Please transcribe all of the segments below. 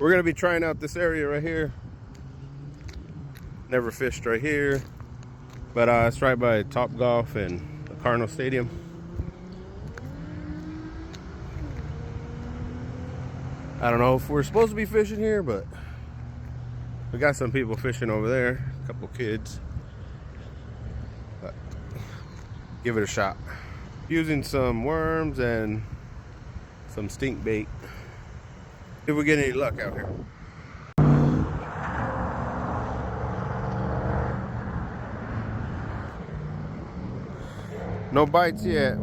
We're gonna be trying out this area right here. Never fished right here, but it's right by Top Golf and the Cardinal Stadium. I don't know if we're supposed to be fishing here, but we got some people fishing over there, a couple kids. But give it a shot. Using some worms and some stink bait. If we get any luck out here. No bites yet.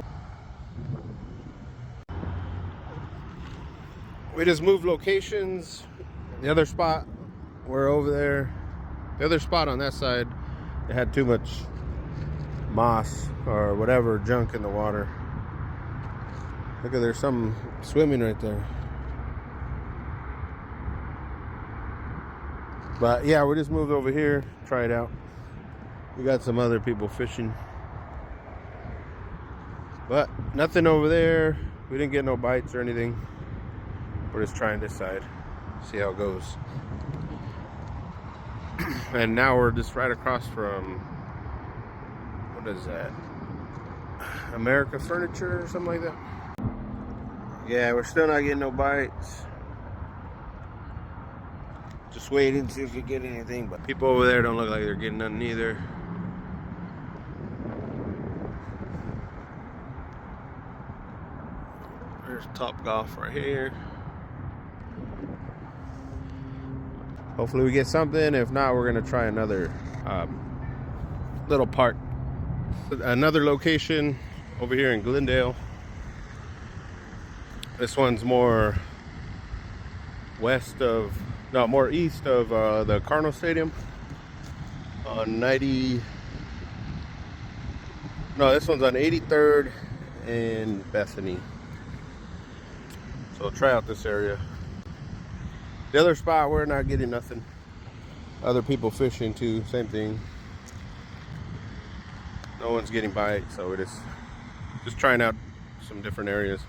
We just moved locations. The other spot, we're over there. The other spot on that side, it had too much moss or whatever junk in the water. Look at, there's something swimming right there. But yeah, we just moved over here, try it out. We got some other people fishing, but nothing over there. We didn't get no bites or anything. We're just trying this side, see how it goes. And now we're just right across from, what is that? America Furniture or something like that. Yeah, we're still not getting no bites. Just waiting to see if we get anything, but people over there don't look like they're getting none either. There's Top Golf right here. Hopefully we get something. If not, we're gonna try another little park. Another location over here in Glendale. This one's more west of, no, more east of the Cardinal Stadium on 90. No, this one's on 83rd and Bethany. So try out this area. The other spot, we're not getting nothing. Other people fishing too, same thing. No one's getting bites, so we're just trying out some different areas.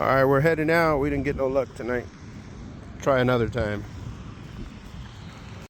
All right, we're heading out. We didn't get no luck tonight. Try another time.